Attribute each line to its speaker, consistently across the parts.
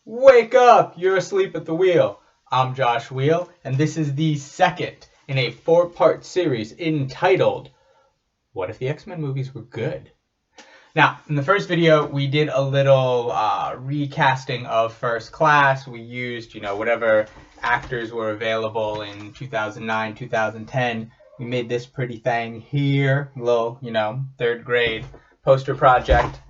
Speaker 1: Wake up! You're asleep at the wheel. I'm Josh Wheel, and this is the second in a four-part series entitled, What If the X-Men Movies Were Good? Now, in the first video, we did a little recasting of First Class. We used, whatever actors were available in 2009, 2010. We made this pretty thing here, little, third grade poster project.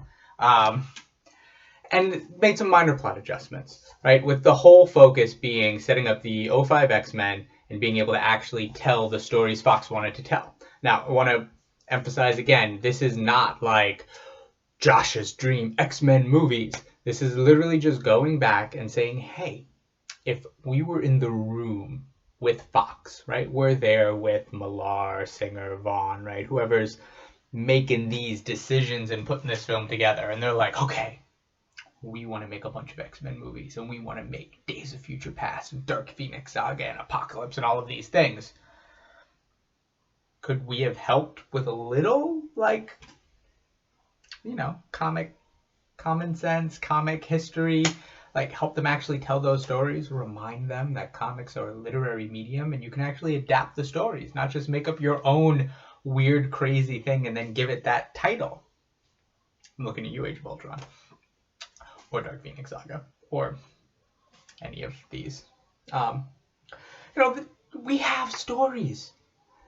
Speaker 1: And made some minor plot adjustments, right? With the whole focus being setting up the '05 X-Men and being able to actually tell the stories Fox wanted to tell. Now, I want to emphasize again, this is not like Josh's dream X-Men movies. This is literally just going back and saying, hey, if we were in the room with Fox, right? We're there with Millar, Singer, Vaughn, right? Whoever's making these decisions and putting this film together. And they're like, okay, we want to make a bunch of X-Men movies, and we want to make Days of Future Past, Dark Phoenix Saga, and Apocalypse, and all of these things. Could we have helped with a little, comic common sense, comic history, help them actually tell those stories, remind them that comics are a literary medium, and you can actually adapt the stories, not just make up your own weird, crazy thing and then give it that title. I'm looking at you, Age of Ultron. Or Dark Phoenix Saga, or any of these. We have stories.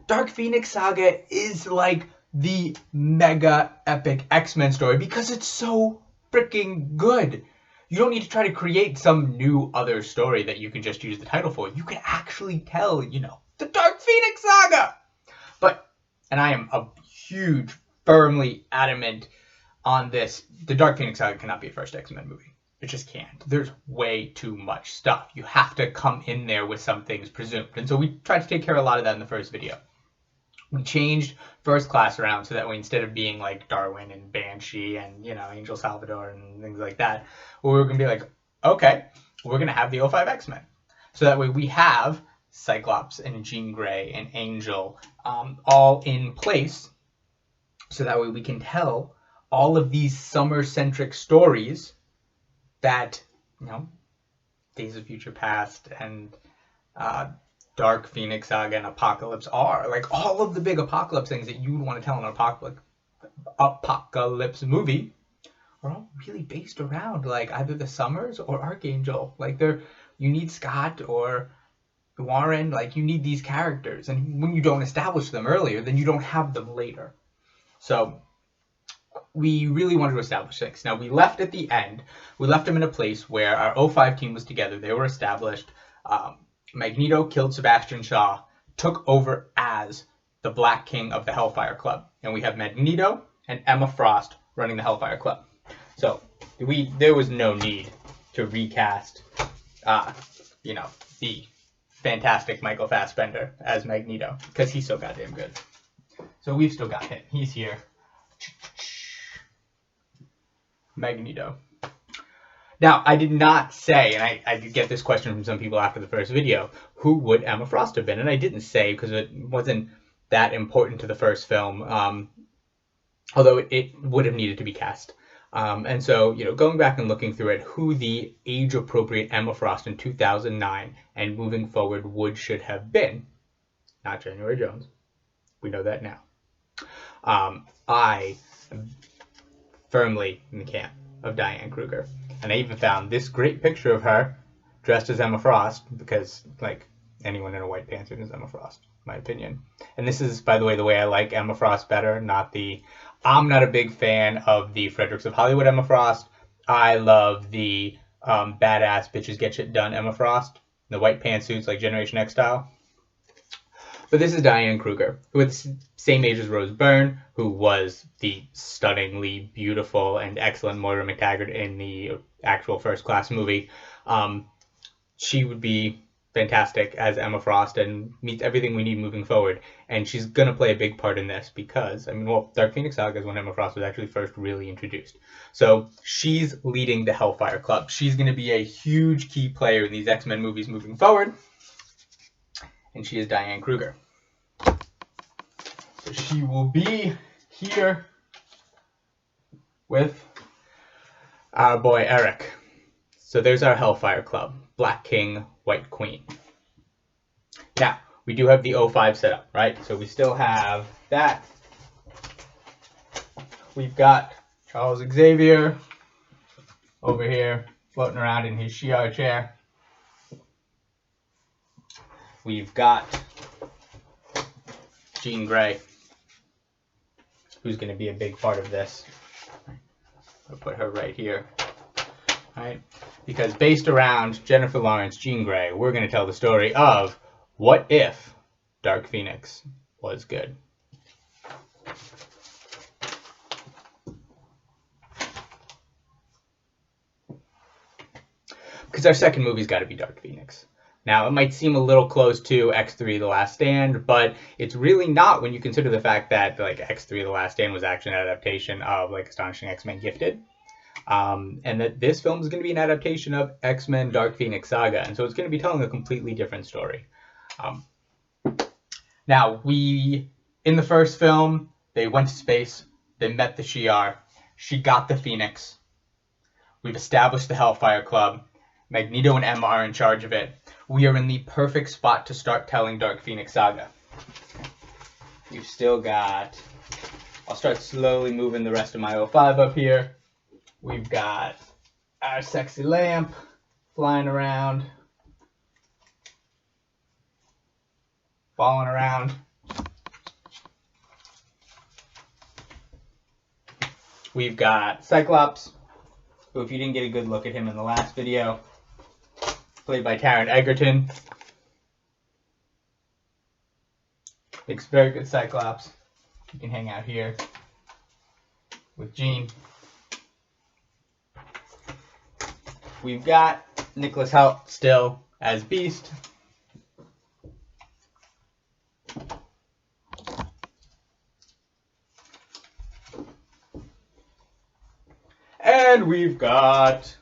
Speaker 1: Dark Phoenix Saga is like the mega epic X-Men story because it's so freaking good. You don't need to try to create some new other story that you can just use the title for. You can actually tell, the Dark Phoenix Saga. And I am a huge, firmly adamant on this. The Dark Phoenix Saga cannot be a first X-Men movie. It just can't. There's way too much stuff. You have to come in there with some things presumed. And so we tried to take care of a lot of that in the first video. We changed First Class around so that way instead of being like Darwin and Banshee and, Angel Salvador and things like that, we were going to be like, okay, we're going to have the '05 X-Men. So that way we have Cyclops and Jean Grey and Angel all in place. So that way we can tell all of these summer-centric stories that, Days of Future Past and Dark Phoenix Saga and Apocalypse are. Like, all of the big Apocalypse things that you would want to tell in an Apocalypse movie are all really based around, either the Summers or Archangel. You need Scott or Warren. You need these characters. And when you don't establish them earlier, then you don't have them later. So we really wanted to establish things. Now, we left at the end. We left them in a place where our '05 team was together. They were established. Magneto killed Sebastian Shaw, took over as the Black King of the Hellfire Club. And we have Magneto and Emma Frost running the Hellfire Club. So there was no need to recast, the fantastic Michael Fassbender as Magneto, because he's so goddamn good. So we've still got him. He's here. Magneto. Now, I did not say, and I did get this question from some people after the first video, who would Emma Frost have been? And I didn't say because it wasn't that important to the first film, although it would have needed to be cast. And so, going back and looking through it, who the age-appropriate Emma Frost in 2009 and moving forward should have been, not January Jones. We know that now. I am firmly in the camp of Diane Kruger. And I even found this great picture of her dressed as Emma Frost because, anyone in a white pantsuit is Emma Frost, in my opinion. And this is, by the way I like Emma Frost better, I'm not a big fan of the Fredericks of Hollywood Emma Frost. I love the badass bitches get shit done Emma Frost, the white pantsuits like Generation X style. But this is Diane Kruger, who is the same age as Rose Byrne, who was the stunningly beautiful and excellent Moira McTaggart in the actual First Class movie. She would be fantastic as Emma Frost and meets everything we need moving forward. And she's going to play a big part in this because, Dark Phoenix Saga is when Emma Frost was actually first really introduced. So she's leading the Hellfire Club. She's going to be a huge key player in these X-Men movies moving forward. And she is Diane Kruger. So she will be here with our boy Eric. So there's our Hellfire Club. Black King, White Queen. Now, we do have the 05 set up, right? So we still have that. We've got Charles Xavier over here floating around in his Shi'ar chair. We've got Jean Grey, who's going to be a big part of this. I'll put her right here. Right? Because based around Jennifer Lawrence, Jean Grey, we're going to tell the story of what if Dark Phoenix was good. Because our second movie's got to be Dark Phoenix. Now, it might seem a little close to X3 The Last Stand, but it's really not when you consider the fact that like X3 The Last Stand was actually an adaptation of like Astonishing X-Men Gifted. And that this film is going to be an adaptation of X-Men Dark Phoenix Saga, and so it's going to be telling a completely different story. Now, in the first film, they went to space, they met the Shi'ar, she got the Phoenix, we've established the Hellfire Club, Magneto and Emma are in charge of it. We are in the perfect spot to start telling Dark Phoenix Saga. You've still got... I'll start slowly moving the rest of my 05 up here. We've got our sexy lamp flying around, falling around. We've got Cyclops, who, if you didn't get a good look at him in the last video, played by Taron Egerton. Makes very good Cyclops. You can hang out here with Jean. We've got Nicholas Hoult still as Beast. And we've got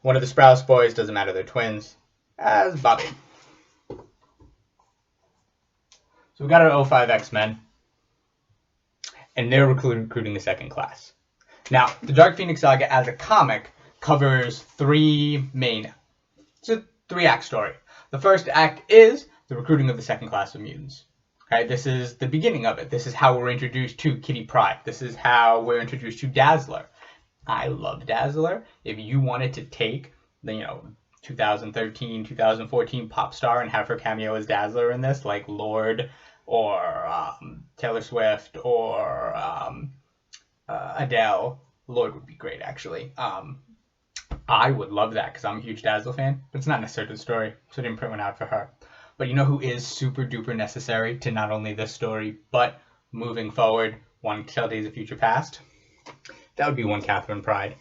Speaker 1: one of the Sprouse boys, doesn't matter, they're twins, as Bobby. So we've got our 05 X-Men, and they're recruiting the second class. Now, the Dark Phoenix Saga as a comic covers it's a three-act story. The first act is the recruiting of the second class of mutants. Okay, this is the beginning of it. This is how we're introduced to Kitty Pryde. This is how we're introduced to Dazzler. I love Dazzler. If you wanted to take the 2013, 2014 pop star and have her cameo as Dazzler in this, like Lorde or Taylor Swift or Adele. Lorde would be great, actually. I would love that because I'm a huge Dazzler fan, but it's not necessarily the story, so I didn't print one out for her. But you know who is super duper necessary to not only this story, but moving forward, one to tell Days of Future Past? That would be one Catherine Pryde.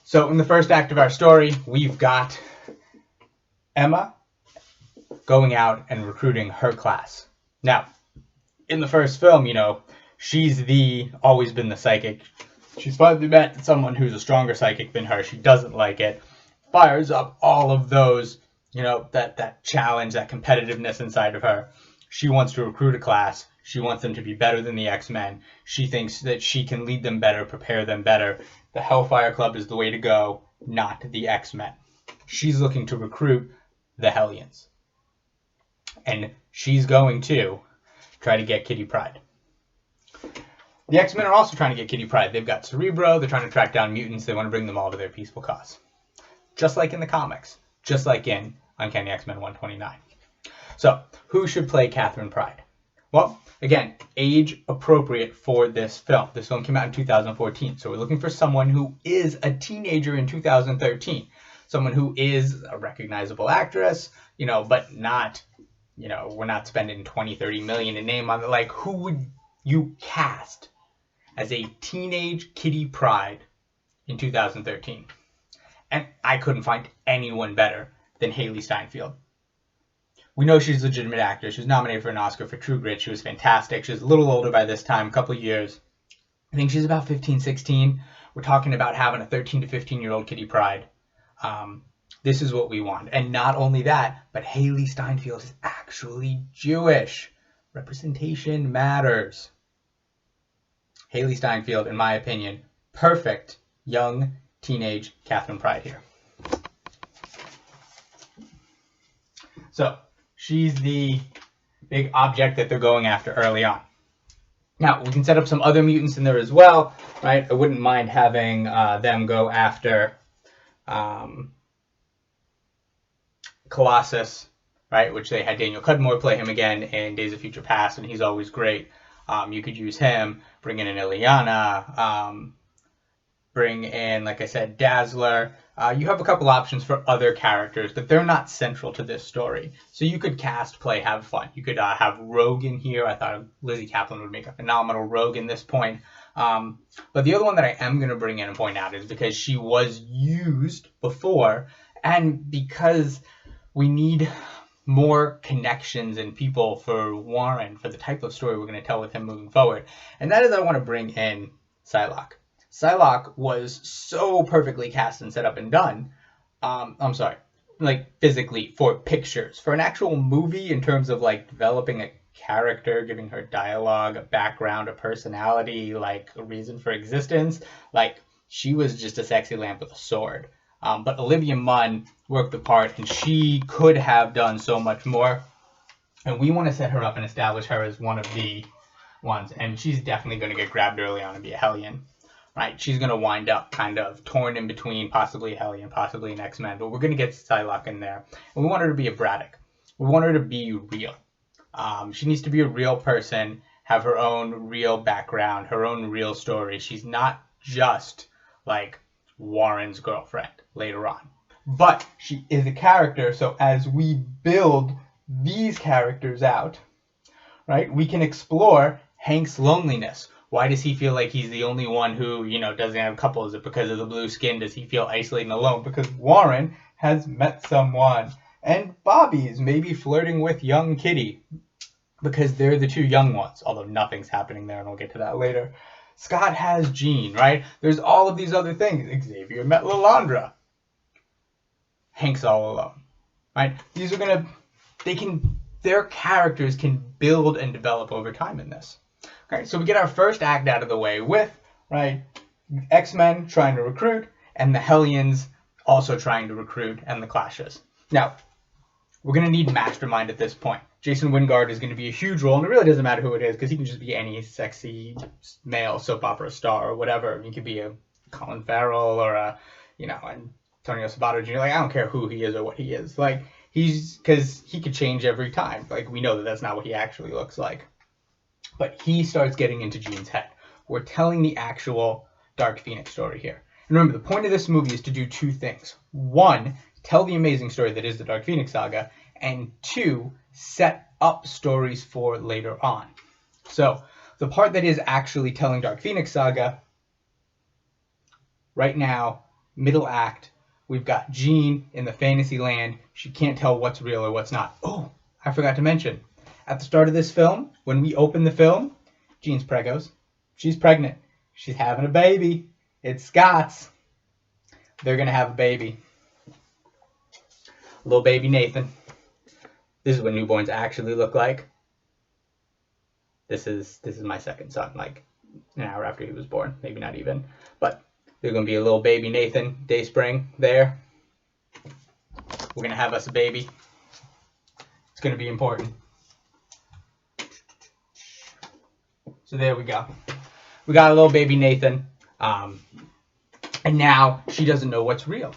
Speaker 1: So in the first act of our story, we've got Emma going out and recruiting her class. Now, in the first film, she's always been the psychic. She's finally met someone who's a stronger psychic than her. She doesn't like it. Fires up all of those, that challenge, that competitiveness inside of her. She wants to recruit a class. She wants them to be better than the X-Men. She thinks that she can lead them better, prepare them better. The Hellfire Club is the way to go, not the X-Men. She's looking to recruit the Hellions. And she's going to try to get Kitty Pryde. The X-Men are also trying to get Kitty Pryde. They've got Cerebro. They're trying to track down mutants. They want to bring them all to their peaceful cause. Just like in the comics. Just like in Uncanny X-Men 129. So, who should play Catherine Pryde? Well, again, age appropriate for this film. This film came out in 2014. So we're looking for someone who is a teenager in 2013. Someone who is a recognizable actress, but not, we're not spending 20, 30 million a name on it. Like, who would you cast as a teenage Kitty Pryde in 2013? And I couldn't find anyone better than Haley Steinfeld. We know she's a legitimate actor. She was nominated for an Oscar for True Grit. She was fantastic. She was a little older by this time, a couple of years. I think she's about 15, 16. We're talking about having a 13 to 15-year-old Kitty Pryde. This is what we want. And not only that, but Haley Steinfeld is actually Jewish. Representation matters. Haley Steinfeld, in my opinion, perfect young teenage Catherine Pride here. So she's the big object that they're going after early on. Now, we can set up some other mutants in there as well, right? I wouldn't mind having them go after Colossus, right? Which they had Daniel Cudmore play him again in Days of Future Past, and he's always great. You could use him, bring in an Ileana, bring in, like I said, Dazzler. You have a couple options for other characters, but they're not central to this story. So you could cast, play, have fun. You could have Rogue in here. I thought Lizzie Kaplan would make a phenomenal Rogue in this point. But the other one that I am going to bring in and point out is because she was used before, and because we need more connections and people for Warren, for the type of story we're going to tell with him moving forward. And that is I want to bring in Psylocke. Psylocke was so perfectly cast and set up and done. I'm sorry, like physically for pictures. For an actual movie in terms of like developing a character, giving her dialogue, a background, a personality, like a reason for existence, like she was just a sexy lamp with a sword. But Olivia Munn worked the part, and she could have done so much more. And we want to set her up and establish her as one of the ones. And she's definitely going to get grabbed early on and be a Hellion. Right? She's going to wind up kind of torn in between, possibly a Hellion, possibly an X-Men. But we're going to get Psylocke in there. And we want her to be a Braddock. We want her to be real. She needs to be a real person, have her own real background, her own real story. She's not just like Warren's girlfriend later on. But she is a character, so as we build these characters out, right, we can explore Hank's loneliness. Why does he feel like he's the only one who, doesn't have a couple? Is it because of the blue skin? Does he feel isolated and alone? Because Warren has met someone. And Bobby is maybe flirting with young Kitty because they're the two young ones, although nothing's happening there, and we'll get to that later. Scott has Jean, right? There's all of these other things. Xavier met Lilandra. Hank's all alone, right? These are their characters can build and develop over time in this. Okay, so we get our first act out of the way with, right, X-Men trying to recruit, and the Hellions also trying to recruit, and the clashes. Now, we're going to need Mastermind at this point. Jason Wingard is going to be a huge role, and it really doesn't matter who it is, because he can just be any sexy male soap opera star or whatever. He could be a Colin Farrell or a, Antonio Sabato Jr. Like, I don't care who he is or what he is. Like, because he could change every time. Like, we know that that's not what he actually looks like. But he starts getting into Jean's head. We're telling the actual Dark Phoenix story here. And remember, the point of this movie is to do two things. One, tell the amazing story that is the Dark Phoenix saga. And two, set up stories for later on. So, the part that is actually telling Dark Phoenix saga, right now, middle act, we've got Jean in the fantasy land. She can't tell what's real or what's not. Oh, I forgot to mention. At the start of this film, when we open the film, Jean's pregos. She's pregnant. She's having a baby. It's Scott's. They're going to have a baby. Little baby Nathan. This is what newborns actually look like. This is my second son, like an hour after he was born. Maybe not even. But there's going to be a little baby Nathan, Dayspring, there. We're going to have us a baby. It's going to be important. So there we go. We got a little baby Nathan. And now she doesn't know what's real.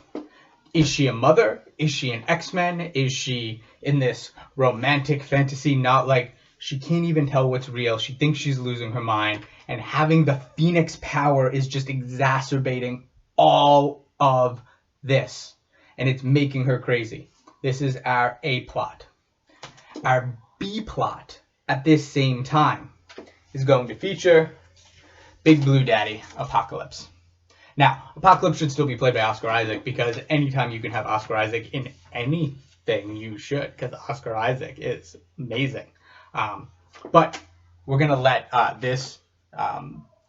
Speaker 1: Is she a mother? Is she an X-Men? Is she in this romantic fantasy? Not like she can't even tell what's real. She thinks she's losing her mind. And having the Phoenix power is just exacerbating all of this. And it's making her crazy. This is our A plot. Our B plot at this same time is going to feature Big Blue Daddy Apocalypse. Now, Apocalypse should still be played by Oscar Isaac, because anytime you can have Oscar Isaac in anything, you should, because Oscar Isaac is amazing. But we're going to let this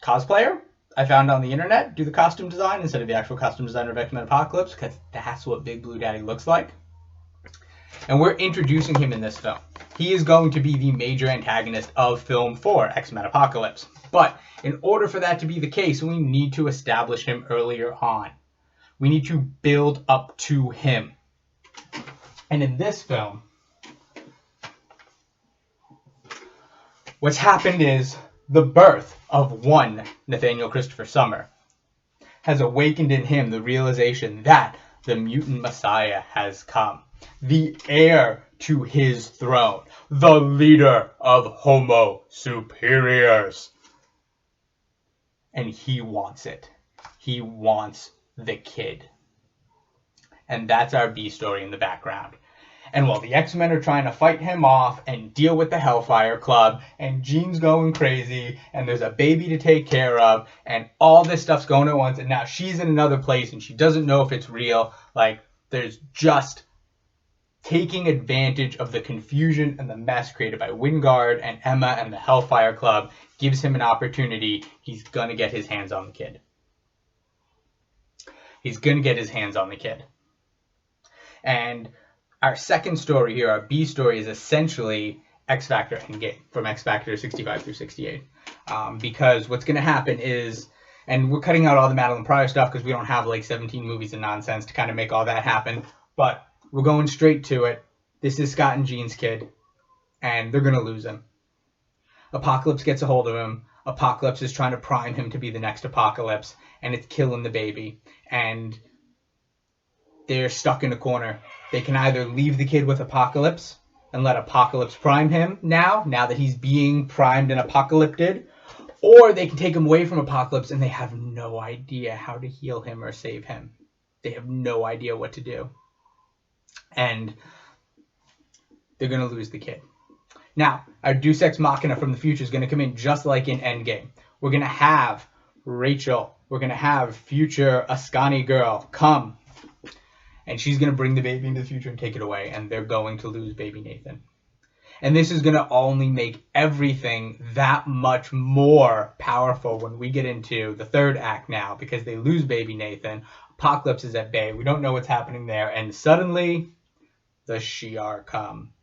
Speaker 1: cosplayer I found on the internet do the costume design instead of the actual costume designer of X-Men Apocalypse, because that's what Big Blue Daddy looks like. And we're introducing him in this film. He is going to be the major antagonist of film 4, X-Men Apocalypse. But in order for that to be the case, we need to establish him earlier on. We need to build up to him. And in this film, what's happened is the birth of one Nathaniel Christopher Summer has awakened in him the realization that the mutant Messiah has come, the heir to his throne, the leader of Homo superiors. And he wants it. He wants the kid. And that's our B story in the background. And while the X-Men are trying to fight him off and deal with the Hellfire Club, and Jean's going crazy, and there's a baby to take care of, and all this stuff's going at once, and now she's in another place, and she doesn't know if it's real. Like, there's just taking advantage of the confusion and the mess created by Wingard and Emma and the Hellfire Club gives him an opportunity. He's going to get his hands on the kid. He's going to get his hands on the kid. And our second story here, our B story, is essentially X Factor Endgame, from X Factor 65 through 68. Because what's going to happen is, and we're cutting out all the Madeline Pryor stuff because we don't have like 17 movies and nonsense to kind of make all that happen, but we're going straight to it. This is Scott and Jean's kid, and they're going to lose him. Apocalypse gets a hold of him. Apocalypse is trying to prime him to be the next Apocalypse, and it's killing the baby. And they're stuck in a corner. They can either leave the kid with Apocalypse and let Apocalypse prime him now that he's being primed and apocalypted, or they can take him away from Apocalypse and they have no idea how to heal him or save him. They have no idea what to do. And they're going to lose the kid. Now, our Deus Ex Machina from the future is going to come in just like in Endgame. We're going to have Rachel. We're going to have future Ascani girl come. And she's going to bring the baby into the future and take it away. And they're going to lose baby Nathan. And this is going to only make everything that much more powerful when we get into the third act now. Because they lose baby Nathan. Apocalypse is at bay. We don't know what's happening there. And suddenly, the Shi'ar come.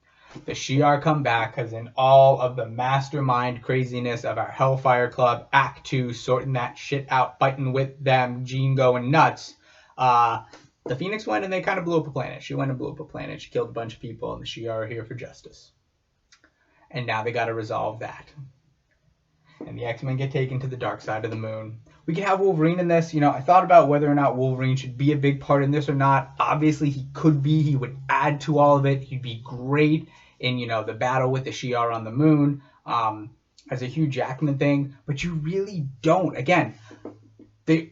Speaker 1: The Shi'ar come back because in all of the mastermind craziness of our Hellfire Club, Act 2, sorting that shit out, fighting with them, Jean going nuts, the Phoenix went and they kind of blew up a planet. She went and blew up a planet. She killed a bunch of people, and the Shi'ar are here for justice. And now they got to resolve that. And the X-Men get taken to the dark side of the moon. We can have Wolverine in this. You know, I thought about whether or not Wolverine should be a big part in this or not. Obviously, he could be. He would add to all of it. He'd be great in, you know, the battle with the Shi'ar on the moon as a Hugh Jackman thing. But you really don't. Again, the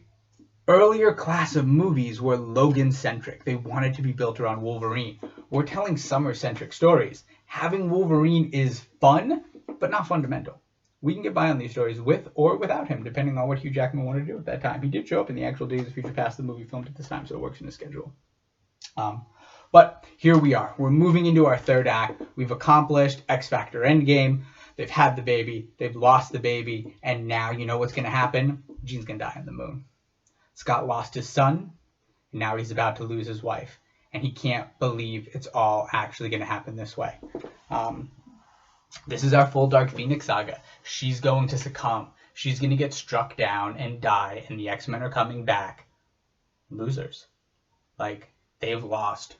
Speaker 1: earlier class of movies were Logan-centric. They wanted to be built around Wolverine. We're telling Summer-centric stories. Having Wolverine is fun, but not fundamental. We can get by on these stories with or without him, depending on what Hugh Jackman wanted to do at that time. He did show up in the actual Days of Future Past, the movie filmed at this time, so it works in his schedule. But here we are. We're moving into our third act. We've accomplished X Factor Endgame. They've had the baby. They've lost the baby. And now you know what's going to happen? Jean's going to die on the moon. Scott lost his son, and now he's about to lose his wife. And he can't believe it's all actually going to happen this way. This is our full Dark Phoenix saga. She's going to succumb. She's going to get struck down and die, and the X-Men are coming back. Losers. Like, they've lost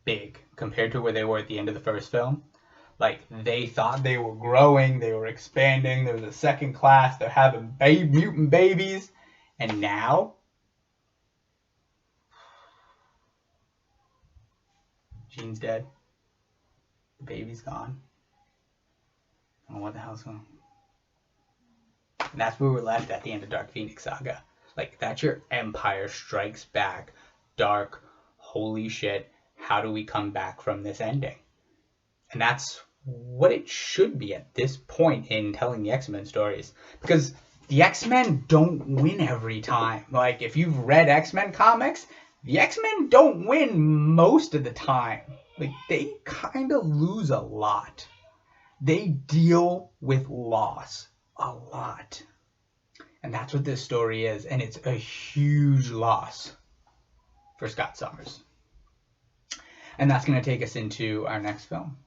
Speaker 1: big compared to where they were at the end of the first film. Like, they thought they were growing, they were expanding, there was a second class, they're having mutant babies, and now Jean's dead. The baby's gone. I don't know what the hell's going on. And that's where we're left at the end of Dark Phoenix Saga. Like, that's your Empire Strikes Back. Dark, holy shit, how do we come back from this ending? And that's what it should be at this point in telling the X-Men stories. Because the X-Men don't win every time. Like, if you've read X-Men comics, the X-Men don't win most of the time. Like, they kind of lose a lot. They deal with loss a lot. And that's what this story is. And it's a huge loss for Scott Summers. And that's going to take us into our next film.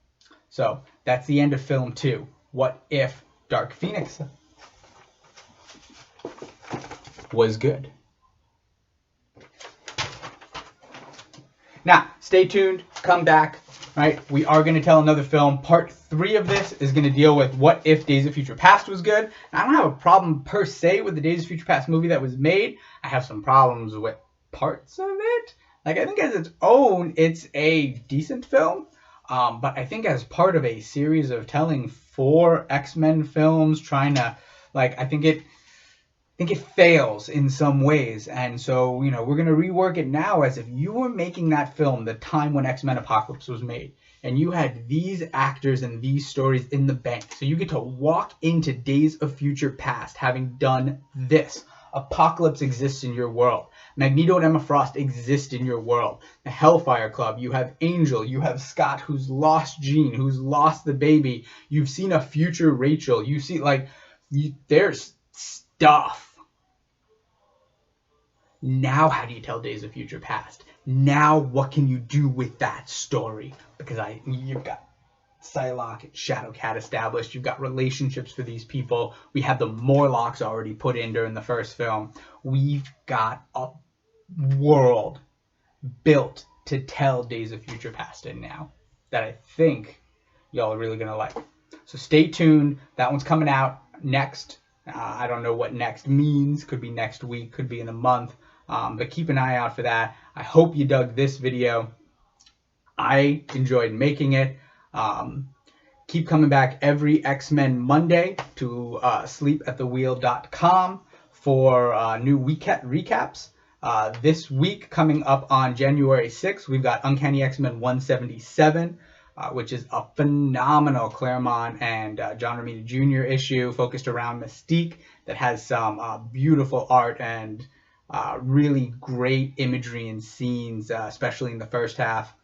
Speaker 1: So that's the end of film 2. What if Dark Phoenix was good? Now, stay tuned. Come back. Right? We are going to tell another film. Part 3 of this is going to deal with what if Days of Future Past was good. And I don't have a problem per se with the Days of Future Past movie that was made. I have some problems with parts of it. Like, I think as its own, it's a decent film. But I think as part of a series of telling 4 X-Men films, trying to, like, I think it fails in some ways. And so, you know, we're going to rework it now as if you were making that film the time when X-Men Apocalypse was made. And you had these actors and these stories in the bank. So you get to walk into Days of Future Past having done this. Apocalypse exists in your world. Magneto and Emma Frost exist in your world. The Hellfire Club, you have Angel, you have Scott who's lost Jean, who's lost the baby. You've seen a future Rachel. You see, like, there's stuff. Now, how do you tell Days of Future Past? Now, what can you do with that story? Because you've got Psylocke and Shadowcat established. You've got relationships for these people. We have the Morlocks already put in during the first film. We've got a world built to tell Days of Future Past in now that I think y'all are really going to like. So stay tuned. That one's coming out next. I don't know what next means. Could be next week. Could be in a month. But keep an eye out for that. I hope you dug this video. I enjoyed making it. Keep coming back every X-Men Monday to sleepatthewheel.com for new week recaps. This week, coming up on January 6th, we've got Uncanny X-Men 177, which is a phenomenal Claremont and John Romita Jr. issue focused around Mystique that has some beautiful art and really great imagery and scenes, especially in the first half.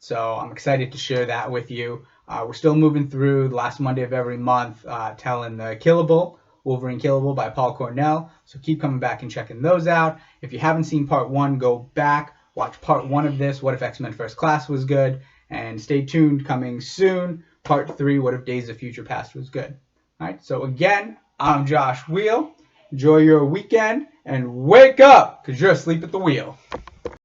Speaker 1: So I'm excited to share that with you. We're still moving through the last Monday of every month, telling the Killable, Wolverine Killable by Paul Cornell. So keep coming back and checking those out. If you haven't seen part 1, go back, watch part 1 of this, What If X-Men First Class was good, and stay tuned, coming soon, part 3, What If Days of Future Past was good. All right, so again, I'm Josh Wheel. Enjoy your weekend and wake up, because you're asleep at the wheel.